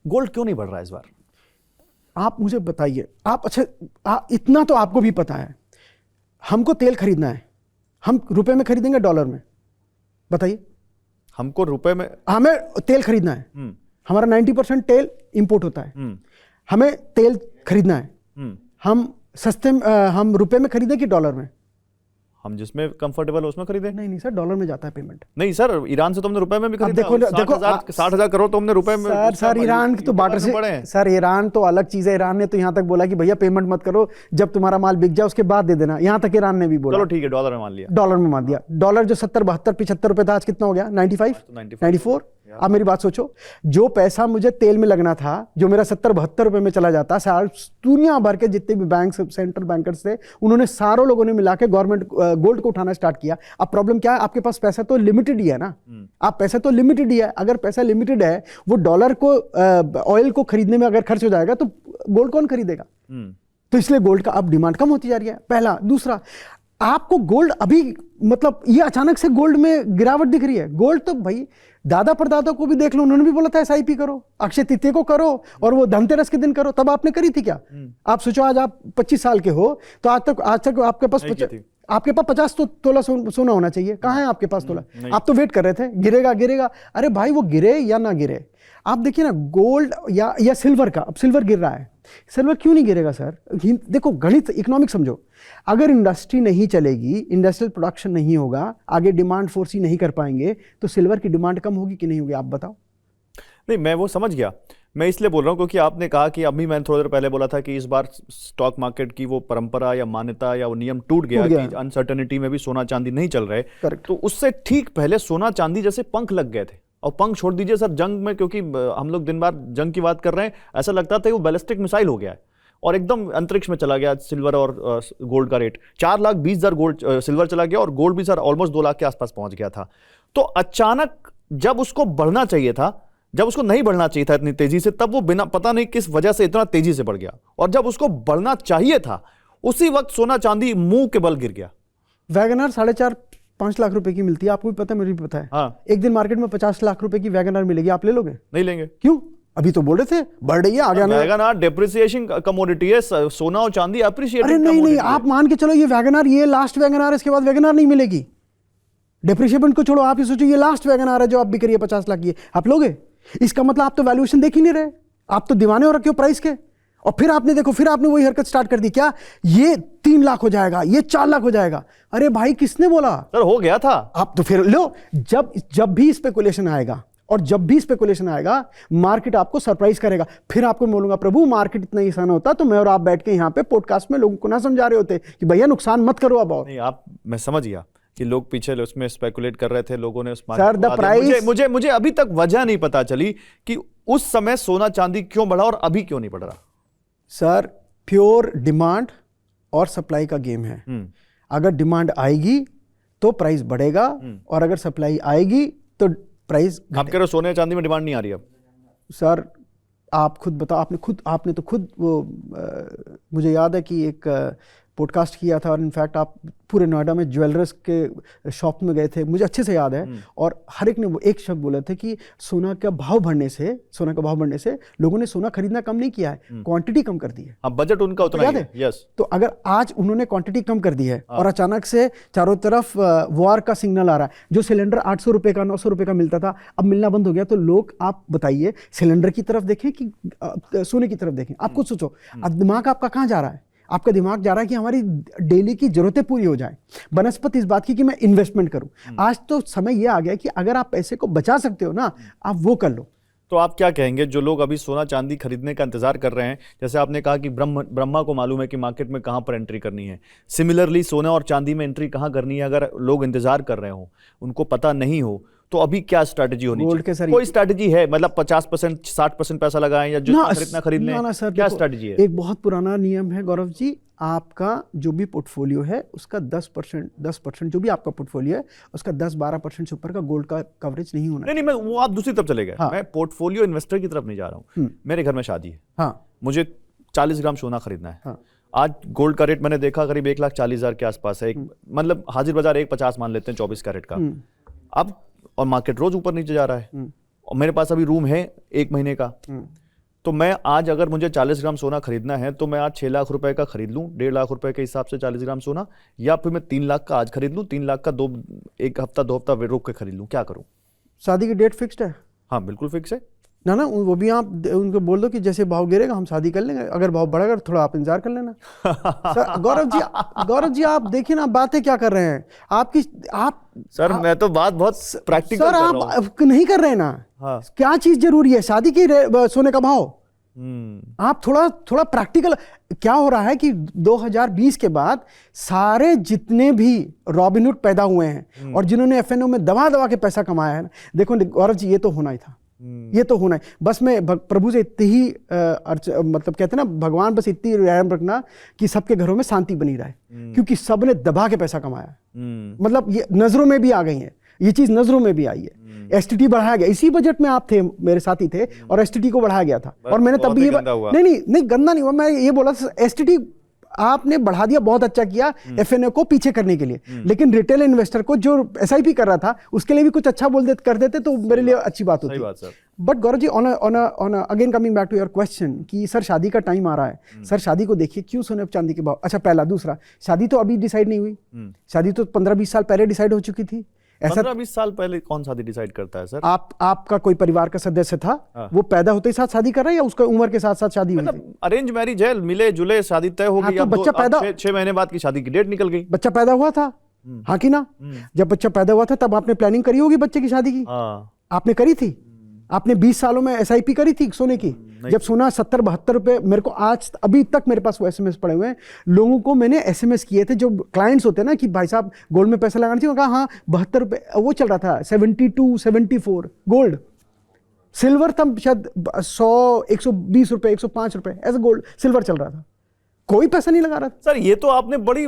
Gold क्यों नहीं बढ़ रहा है इस बार? आप मुझे बताइए, आप अच्छा इतना तो आपको भी पता है, हमको तेल खरीदना है, हम रुपए में खरीदेंगे डॉलर में? बताइए। हमको रुपए में, हमें तेल खरीदना है, हमारा 90% तेल इंपोर्ट होता है, हमें तेल खरीदना है, हम सस्ते हम रुपए में खरीदें कि डॉलर में? हम जिसमें कंफर्टेबल हो उसमें खरीदे। नहीं सर, डॉलर में जाता है पेमेंट। नहीं सर, ईरान से तो हमने रुपए में भी खरीदा। देखो 60,000 करोड़ तो हमने रुपए में। सर ईरान तो बार्टर से, सर ईरान तो अलग चीज है। ईरान ने तो यहाँ तक बोला कि भैया पेमेंट मत करो, जब तुम्हारा माल बिक जाए उसके बाद दे देना। यहाँ तक ईरान ने भी बोला। चलो ठीक है, डॉलर में मान लिया। डॉलर में मान दिया। डॉलर जो 70, 72, 75 रुपए था, आज कितना हो गया? 95, 94। आप मेरी बात सोचो, जो पैसा मुझे तेल में लगना था, जो मेरा 70, 72 रुपए में चला जाता, दुनिया भर के जितने भी बैंक, सेंट्रल बैंकर्स थे, उन्होंने सारों लोगों ने मिला के गवर्नमेंट गोल्ड को उठाना स्टार्ट किया। अब प्रॉब्लम क्या है? आपके पास पैसा तो लिमिटेड ही है ना। आप पैसा तो लिमिटेड ही है। अगर पैसा लिमिटेड है, वो डॉलर को ऑयल को खरीदने में अगर खर्च हो जाएगा तो गोल्ड कौन खरीदेगा? तो इसलिए गोल्ड का अब डिमांड कम होती जा रही है, पहला। दूसरा, आपको गोल्ड अभी मतलब ये अचानक से गोल्ड में गिरावट दिख रही है। गोल्ड तो भाई दादा परदादा को भी देख लो, उन्होंने भी बोला था SIP करो, अक्षय तृतीया को करो और वो धनतेरस के दिन करो। तब आपने करी थी क्या? आप सोचो, आज आप 25 साल के हो तो आज तक आपके पास 50 तोला सोना होना चाहिए। कहाँ है आपके पास तोला? आप तो वेट कर रहे थे गिरेगा गिरेगा। अरे भाई, वो गिरे या ना गिरे, आप देखिए ना, गोल्ड या सिल्वर का, अब सिल्वर गिर रहा है। सिल्वर क्यों नहीं गिरेगा सर? देखो, गणित, इकोनॉमिक समझो। अगर इंडस्ट्री नहीं चलेगी, इंडस्ट्रियल प्रोडक्शन नहीं होगा, आगे डिमांड फोर्स ही नहीं कर पाएंगे, तो सिल्वर की डिमांड कम होगी कि नहीं होगी? आप बताओ। नहीं, मैं वो समझ गया। मैं इसलिए बोल रहा हूँ क्योंकि आपने कहा कि अभी मैंने थोड़ी देर पहले बोला था कि इस बार स्टॉक मार्केट की वो परंपरा या मान्यता या वो नियम टूट गया कि अनसर्टेनिटी में भी सोना चांदी नहीं चल रहे। तो उससे ठीक पहले सोना चांदी जैसे पंख लग गए थे। और पंख छोड़ दीजिए सर, जंग में, क्योंकि हम लोग दिन बार जंग की बात कर रहे हैं, ऐसा लगता था वो बैलिस्टिक मिसाइल हो गया है और एकदम अंतरिक्ष में चला गया सिल्वर और गोल्ड का रेट। 4,20,000 गोल्ड सिल्वर चला गया और गोल्ड भी सर ऑलमोस्ट 2 लाख के आसपास पहुंच गया था। तो अचानक जब उसको बढ़ना चाहिए था, जब उसको नहीं बढ़ना चाहिए था इतनी तेजी से, तब वो बिना पता नहीं किस वजह से इतना तेजी से बढ़ गया। और जब उसको बढ़ना चाहिए था, उसी वक्त सोना चांदी मुंह के बल गिर गया। वैगनआर 4.5-5 लाख रुपए की मिलती है, आपको भी पता है, मुझे भी पता है। हाँ। एक दिन मार्केट में 50 लाख रुपए की वैगनआर मिलेगी, आप ले लोगे? नहीं लेंगे। क्यों? अभी तो बोल रहे थे बढ़ रही है, आगे आने। वैगनआर डेप्रिसिएशन कमोडिटी है, सोना और चांदी अप्रिशिएटिंग। अरे नहीं, आप मान के चलो ये वैगनआर, ये लास्ट वैगनआर, इसके बाद वैगनआर नहीं मिलेगी। डेप्रिसिएशन को छोड़ो, आप ये सोचो ये लास्ट वैगनआर है जो आप बिक रही है 50 लाख की, आप लोगे? इसका मतलब आप तो वैल्यूएशन देख ही नहीं रहे, आप तो दीवाने हो रखे हो प्राइस के। और फिर आपने देखो, फिर आपने वही हरकत स्टार्ट कर दी, क्या ये 3 लाख हो जाएगा, ये 4 लाख हो जाएगा। अरे भाई, किसने बोला? सर हो गया था। आप तो फिर लो, जब भी स्पेकुलेशन आएगा, और जब भी स्पेकुलेशन आएगा, मार्केट आपको सरप्राइज करेगा। फिर आपको बोलूंगा, प्रभु मार्केट इतना आसान होता तो मैं और आप बैठ के यहाँ पे पॉडकास्ट में लोगों को ना समझा रहे होते कि भैया नुकसान मत करो अब। और नहीं, आप, मैं समझ गया कि लोग पीछे उसमें स्पेकुलेट कर रहे थे, लोगों ने उस सर द प्राइस, मुझे अभी तक वजह नहीं पता चली कि उस समय सोना चांदी क्यों बढ़ा और अभी क्यों नहीं बढ़ रहा। सर प्योर डिमांड और सप्लाई का गेम है। अगर डिमांड आएगी तो प्राइस बढ़ेगा, और अगर सप्लाई आएगी तो प्राइस। आप कह रहे हो सोने चांदी में डिमांड नहीं आ रही अब? सर आप खुद बताओ, आपने तो खुद वो मुझे याद है कि एक पॉडकास्ट किया था, और इनफैक्ट आप पूरे नोएडा में ज्वेलर्स के शॉप में गए थे, मुझे अच्छे से याद है। और हर एक ने वो एक शब्द बोले थे कि सोना का भाव बढ़ने से लोगों ने सोना खरीदना कम नहीं किया है, क्वांटिटी कम कर दी है। अब बजट उनका उतना याद है? यस। तो अगर आज उन्होंने क्वांटिटी कम कर दी है और अचानक से चारों तरफ वॉर का सिग्नल आ रहा है, जो सिलेंडर 800 रुपए का, 900 रुपए का मिलता था, अब मिलना बंद हो गया, तो लोग, आप बताइए, सिलेंडर की तरफ देखें कि सोने की तरफ देखें? आप खुद सोचो, अब दिमाग आपका कहाँ जा रहा है? आपका दिमाग जा रहा है कि हमारी डेली की जरूरतें पूरी हो जाए, बनस्पत इस बात की कि मैं इन्वेस्टमेंट करूं। आज तो समय यह आ गया कि अगर आप पैसे को बचा सकते हो ना, आप वो कर लो। तो आप क्या कहेंगे जो लोग अभी सोना चांदी खरीदने का इंतजार कर रहे हैं? जैसे आपने कहा कि ब्रह्मा को मालूम है कि मार्केट में कहां पर एंट्री करनी है, सिमिलरली सोना और चांदी में एंट्री कहां करनी है, अगर लोग इंतजार कर रहे हो, उनको पता नहीं हो, तो अभी क्या स्ट्रैटेजी होनी चाहिए? कोई स्ट्रैटेजी है? मतलब 50%, 60% पैसा लगाएं या जितना खरीदना खरीद लें? क्या स्ट्रैटेजी है? एक बहुत पुराना नियम है गौरव जी, आपका जो भी पोर्टफोलियो है उसका 10% जो भी आपका पोर्टफोलियो है उसका 10-12% से ऊपर का गोल्ड का कवरेज नहीं होना। नहीं, मैं वो आप दूसरी तरफ चले गए। हाँ। मैं पोर्टफोलियो इन्वेस्टर की तरफ नहीं जा रहा हूँ। मेरे घर में शादी है। हाँ। मुझे 40 ग्राम सोना खरीदना है। हाँ। आज गोल्ड का रेट मैंने देखा करीब 1,40,000 के आसपास है। मतलब हाजिर बाजार 1,50 मान लेते हैं 24 कैरेट का। अब और मार्केट रोज ऊपर नीचे जा रहा है, और मेरे पास अभी रूम है 1 महीने का, तो मैं आज अगर मुझे 40 ग्राम सोना खरीदना है तो मैं आज 6 लाख रुपए का खरीद लूं, 1.5 लाख रुपए के हिसाब से 40 ग्राम सोना, या फिर मैं 3 लाख का आज खरीद लूं, 3 लाख का एक हफ्ता 2 हफ्ता रोक के खरीद लूं, क्या करूं? शादी की डेट फिक्स्ड है? हाँ बिल्कुल फिक्स है ना ना, वो भी आप उनको बोल दो कि जैसे भाव गिरेगा हम शादी कर लेंगे, अगर भाव बढ़ेगा तो थोड़ा आप इंतजार कर लेना। सर गौरव जी आप देखिए ना, बातें क्या कर रहे हैं आपकी। सर मैं तो बात बहुत प्रैक्टिकल सर आप नहीं कर रहे ना। हाँ। क्या चीज जरूरी है? शादी की सोने का भाव? आप थोड़ा प्रैक्टिकल। क्या हो रहा है कि 2020 के बाद सारे जितने भी रॉबिनहुड पैदा हुए हैं और जिन्होंने एफएनओ में दबा के पैसा कमाया है ना, देखो गौरव जी ये तो होना ही था, ये तो होना है। बस मैं प्रभु से इतनी ही मतलब कहते हैं ना, भगवान बस इतनी रहम रखना कि सबके घरों में शांति बनी रहे, क्योंकि सबने दबा के पैसा कमाया। मतलब ये नजरों में भी आ गई है, ये चीज नजरों में भी आई है। एसटीटी बढ़ाया गया, इसी बजट में आप थे, मेरे साथी थे, और एसटीटी को बढ़ाया गया था। और मैंने तब भी ये नहीं गंदा नहीं हुआ, मैं ये बोला एसटीटी आपने बढ़ा दिया, बहुत अच्छा किया एफएनओ को पीछे करने के लिए, लेकिन रिटेल इन्वेस्टर को जो एसआईपी कर रहा था उसके लिए भी कुछ अच्छा कर देते तो मेरे लिए अच्छी बात होती। But Gaurav ji on again coming back to your question कि सर शादी का टाइम आ रहा है, सर शादी को देखिए क्यों सोने चांदी के भाव। अच्छा पहला, दूसरा, शादी तो अभी डिसाइड नहीं हुई, शादी तो 15-20 साल पहले डिसाइड हो चुकी थी। 15-20 साल पहले कौन शादी डिसाइड करता है सर? आपका कोई परिवार का सदस्य था, वो पैदा होते ही साथ शादी कर रहा है या उसका उम्र के साथ साथ शादी हुई थी? अरेंज मैरिज है, मिले जुले शादी तय हो गई। तो बच्चा पैदा 6 महीने बाद की शादी की डेट निकल गई, बच्चा पैदा हुआ था। हाँ कि ना? जब बच्चा पैदा हुआ था तब आपने प्लानिंग करी होगी बच्चे की शादी की। आपने करी थी? आपने 20 सालों में एसआईपी करी थी सोने की? जब सोना 70-72 रुपए, मेरे को आज अभी तक मेरे पास वो एसएमएस पड़े हुए हैं, लोगों को मैंने एसएमएस किए थे, जो क्लाइंट्स होते हैं ना कि भाई साहब गोल्ड में पैसा लगाना चाहिए, कहा हाँ 72 रुपए वो चल रहा था, 72-74 गोल्ड। सिल्वर तब शायद 100-120 रुपए, 105 रुपए ऐसा गोल्ड सिल्वर चल रहा था, कोई पैसा नहीं लगा रहा था। सर ये तो आपने बड़ी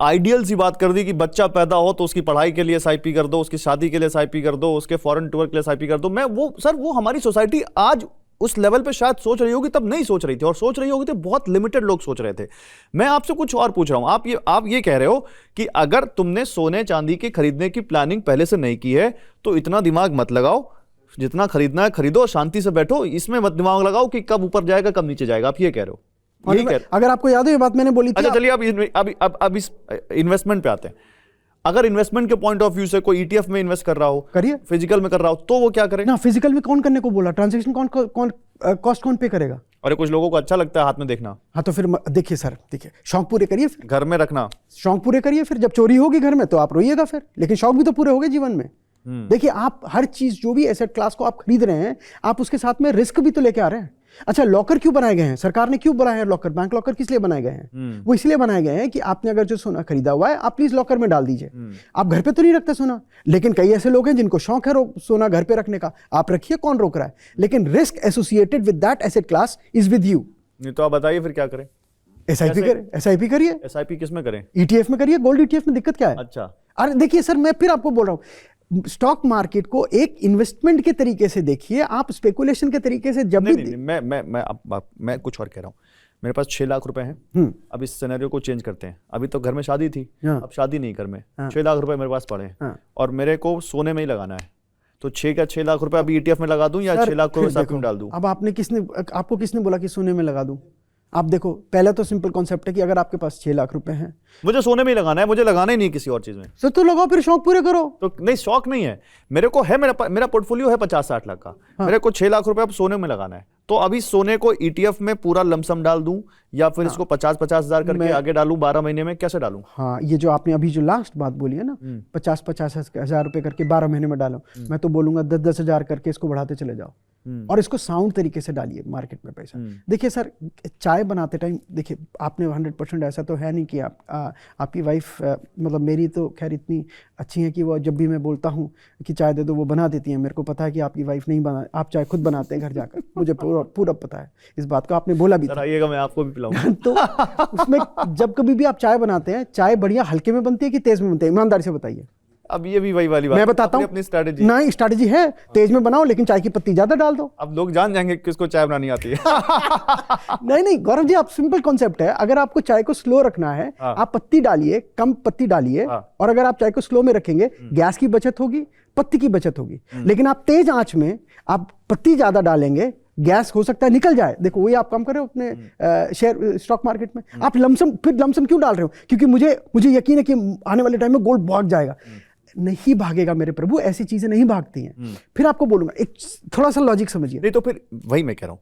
आइडियल सी बात कर दी कि बच्चा पैदा हो तो उसकी पढ़ाई के लिए एसआईपी कर दो, उसकी शादी के लिए एसआईपी कर दो, उसके फॉरेन टूर के लिए एसआईपी कर दो। मैं वो हमारी सोसाइटी आज उस लेवल पे शायद सोच रही होगी, तब नहीं सोच रही थी, और सोच रही होगी तो बहुत लिमिटेड लोग सोच रहे थे। मैं आपसे कुछ और पूछ रहा हूं, आप ये कह रहे हो कि अगर तुमने सोने चांदी के खरीदने की प्लानिंग पहले से नहीं की है तो इतना दिमाग मत लगाओ, जितना खरीदना है खरीदो, शांति से बैठो, इसमें मत दिमाग लगाओ कि कब ऊपर जाएगा कब नीचे जाएगा। आप ये कह रहे हो? अगर आपको याद है ये बात मैंने बोली थी। अच्छा चलिए अब इस इन्वेस्टमेंट पे आते हैं। अगर इन्वेस्टमेंट के पॉइंट ऑफ व्यू से कोई ईटीएफ में इन्वेस्ट कर रहा हो, करिए, फिजिकल में कर रहा हो, तो वो क्या करे? ना फिजिकल में कौन करने को बोला? ट्रांजैक्शन कॉस्ट कौन पे करेगा? अरे कुछ लोगों को अच्छा लगता है हाथ में देखना। हाँ तो फिर देखिए सर, देखिए शौक पूरे करिए, फिर घर में रखना, शौक पूरे करिए, फिर जब चोरी होगी घर में तो आप रोइएगा फिर, लेकिन शौक भी तो पूरे हो गए जीवन में। देखिए आप हर चीज जो भी एसेट क्लास को आप खरीद रहे हैं, आप उसके साथ में रिस्क भी तो लेके आ रहे हैं। अच्छा लॉकर क्यों बनाए गए हैं? सरकार ने क्यों बनाया है लॉकर? बैंक लॉकर किस लिए बनाए गए हैं? वो इसलिए बनाए गए हैं कि आपने अगर जो सोना खरीदा हुआ है आप प्लीज लॉकर में डाल दीजिए। आप घर पे तो नहीं रखते सोना, लेकिन कई ऐसे लोग हैं जिनको शौक है सोना घर पे रखने का, आप रखिए, कौन रोक रहा है? लेकिन risk associated with that asset class is with you. नहीं तो आप बताइए फिर क्या करें? एसआईपी करें, एसआईपी करिए। एसआईपी किस में करें? ईटीएफ में करिए। गोल्ड ईटीएफ में दिक्कत क्या है? अच्छा अरे देखिए सर, मैं फिर आपको बोल रहा हूँ, स्टॉक मार्केट को एक इन्वेस्टमेंट के तरीके से देखिए, आप स्पेकुलेशन के तरीके से जब नहीं, मैं कुछ और कह रहा हूं। मेरे पास 6 लाख रुपए हैं। अब इस सिनेरियो को चेंज करते हैं। अभी तो घर में शादी थी, अब शादी नहीं घर में, 6 लाख रुपए मेरे पास पड़े हैं और मेरे को सोने में ही लगाना है, तो 6 लाख रुपए अभी ईटीएफ में लगा दूं या 6 लाख रुपए में डाल दूं? अब आपको किसने बोला कि सोने में लगा दूं? आप देखो, पहला तो सिंपल कॉन्सेप्ट है कि अगर आपके पास 6 लाख रुपए हैं, मुझे सोने में ही लगाना है, मुझे लगाना ही नहीं किसी और चीज में। सर तो लगाओ, फिर शौक पूरे करो। तो नहीं, शौक नहीं है मेरे को, है मेरा पोर्टफोलियो है 50-60 लाख का। मेरे को 6 लाख रुपए अब सोने में लगाना है, तो अभी सोने को ईटीएफ में पूरा लमसम डाल दूं या फिर इसको 50-50 हजार करके आगे डालूं 12 महीने में, कैसे डालूं? हाँ, ये जो आपने अभी जो लास्ट बात बोली है ना, 50-50 हजार रुपए करके 12 महीने में डालो, मैं तो बोलूंगा 10-10 हजार करके इसको बढ़ाते चले जाओ और इसको साउंड तरीके से डालिए मार्केट में पैसा। देखिए सर, चाय बनाते टाइम देखिए, आपने 100% ऐसा तो है नहीं कि आपकी वाइफ, मतलब मेरी तो खैर इतनी अच्छी है कि वो जब भी मैं बोलता हूँ कि चाय दे दो वो बना देती है। मेरे को पता है कि आपकी वाइफ नहीं बना, आप चाय खुद बनाते हैं घर जाकर, मुझे पूरा पता है इस बात को, आपने बोला भी था। आइएगा, मैं आपको भी पिलाऊंगा। तो उसमें जब कभी भी आप चाय बनाते हैं, चाय बढ़िया हल्के में बनती है कि तेज में बनती है? ईमानदारी से बताइए। अब ये भी वही वाली बात, मैं बताता हूँ, अपनी स्ट्रेटजी नहीं स्ट्रेटजी है, तेज में बनाओ लेकिन चाय की पत्ती ज्यादा डाल दो। अब लोग जान जाएंगे किसको चाय बनानी आती है। नहीं गौरव जी, आप सिंपल कॉन्सेप्ट है, अगर आपको चाय को स्लो रखना है, आप पत्ती डालिए, कम पत्ती डालिए, और अगर आप चाय को स्लो में रखेंगे, गैस की बचत होगी, पत्ती की बचत होगी। लेकिन आप तेज आंच में आप पत्ती ज्यादा डालेंगे, गैस हो सकता है निकल जाए, देखो वही आप काम कर रहे हो अपने शेयर स्टॉक मार्केट में, आप लमसम क्यों डाल रहे हो? क्योंकि मुझे यकीन है कि आने वाले टाइम में गोल्ड भाग जाएगा। नहीं भागेगा मेरे प्रभु, ऐसी चीजें नहीं भागती हैं। फिर आपको बोलूंगा एक थोड़ा सा लॉजिक समझिए। नहीं तो फिर वही मैं कह रहा हूँ,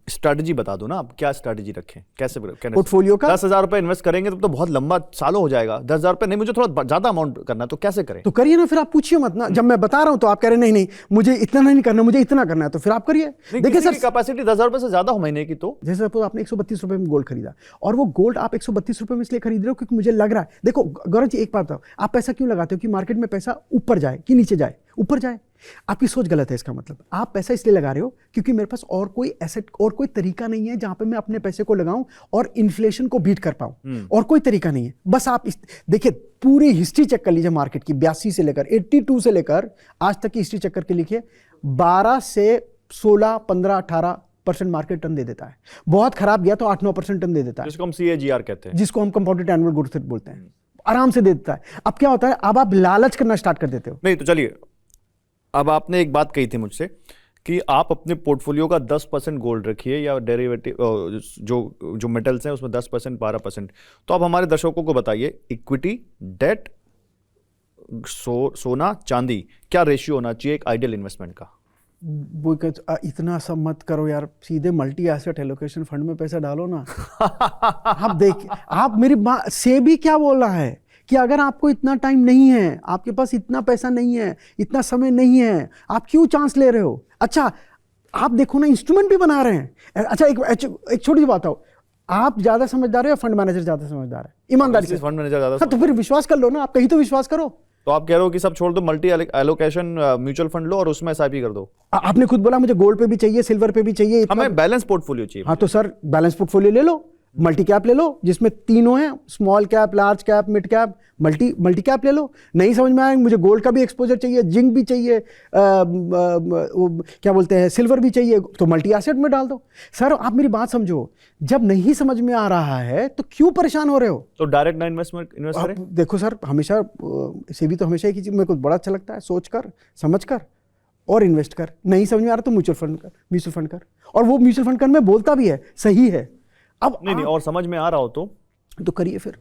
स्ट्रैटेजी बता दो ना, आप क्या स्ट्रैटेजी रखें, कैसे पोर्टफोलियो का 10,000 रुपए इन्वेस्ट करेंगे तो बहुत लंबा सालों हो जाएगा। 10,000 रुपए नहीं, मुझे थोड़ा ज्यादा अमाउंट करना है, तो कैसे करें? तो करिए ना, फिर आप पूछिए मत ना। जब मैं बता रहा हूं तो आप कह रहे नहीं नहीं मुझे इतना नहीं करना, मुझे इतना करना है, तो फिर आप करिए। देखिए सर, कैपेसिटी 10,000 रुपए से ज्यादा हो महीने की, तो जैसे सपोज आपने 132 रुपए में गोल्ड खरीदा, और वो गोल्ड आप 132 रुपए में इसलिए खरीद रहे हो क्योंकि मुझे लग रहा है, देखो गौरव जी एक बात बताओ, आप पैसा क्यों लगाते हो कि मार्केट में पैसा ऊपर जाए कि नीचे जाए? ऊपर जाए। आपकी सोच गलत है। इसका मतलब आप पैसा इसलिए लगा रहे हो क्योंकि मेरे पास और कोई एसेट और कोई तरीका नहीं है जहां पे मैं अपने पैसे को लगाऊं और इन्फ्लेशन को बीट कर पाऊं, और कोई तरीका नहीं है। बस आप देखिए, पूरी हिस्ट्री चेक कर लीजिए मार्केट की, 82 से लेकर 82 से लेकर आज तक की हिस्ट्री चेक करके लिखिए, 12 से 16, 15, 18% मार्केट टर्न दे देता है। बहुत खराब गया तो 8-9% टर्न दे देता है, जिसको हम CAGR कहते हैं, जिसको हम कंपाउंडेड एनुअल ग्रोथ रेट बोलते हैं, आराम से दे देता है। अब क्या होता है, अब आप लालच करना स्टार्ट कर देते हो। नहीं तो चलिए, अब आपने एक बात कही थी मुझसे कि आप अपने पोर्टफोलियो का 10% गोल्ड रखिए या डेरिवेटिव जो मेटल्स हैं उसमें 10%, 12%। तो आप हमारे दर्शकों को बताइए, इक्विटी, डेट, सोना, चांदी, क्या रेशियो होना चाहिए एक आइडियल इन्वेस्टमेंट का? वो इतना सब मत करो यार, सीधे मल्टी एसेट एलोकेशन फंड में पैसा डालो ना। आप देखिए, आप मेरी बात से भी क्या बोल रहा है कि अगर आपको इतना टाइम नहीं है, आपके पास इतना पैसा नहीं है, इतना समय नहीं है, आप क्यों चांस ले रहे हो? अच्छा आप देखो ना, इंस्ट्रूमेंट भी बना रहे हैं। अच्छा एक छोटी सी बात हो, आप ज्यादा समझदार है या फंड मैनेजर ज्यादा समझदार है? ईमानदारी से। फंड मैनेजर ज्यादा। हाँ, तो फिर विश्वास कर लो ना, आप कहीं तो विश्वास करो। तो आप कह रहे हो कि सब छोड़ दो, मल्टी एलोकेशन म्यूचुअल फंड लो और उसमें SIP कर दो। आपने खुद बोला मुझे गोल्ड पे भी चाहिए, सिल्वर पे भी चाहिए, हमें बैलेंस पोर्टफोलियो चाहिए। हाँ तो सर बैलेंस पोर्टफोलियो ले लो, मल्टी कैप ले लो, जिसमें तीनों हैं, small cap, large cap, mid cap, multi cap ले लो। नहीं समझ में आए, मुझे गोल्ड का भी एक्सपोजर चाहिए, जिंक भी चाहिए, क्या बोलते हैं, सिल्वर भी चाहिए, तो मल्टी एसेट में डाल दो। सर आप मेरी बात समझो, जब नहीं समझ में आ रहा है तो क्यों परेशान हो रहे हो? तो डायरेक्ट ना इन्वेस्ट करें। देखो सर, हमेशा से भी तो हमेशा एक ही चीज मेरे को बड़ा अच्छा लगता है, सोच कर समझ कर और इन्वेस्ट कर। नहीं समझ में आ रहा तो म्यूचुअल फंड कर, और वो म्यूचुअल फंड कर में बोलता भी है, सही है। अब नहीं और समझ में आ रहा हो तो करिए फिर।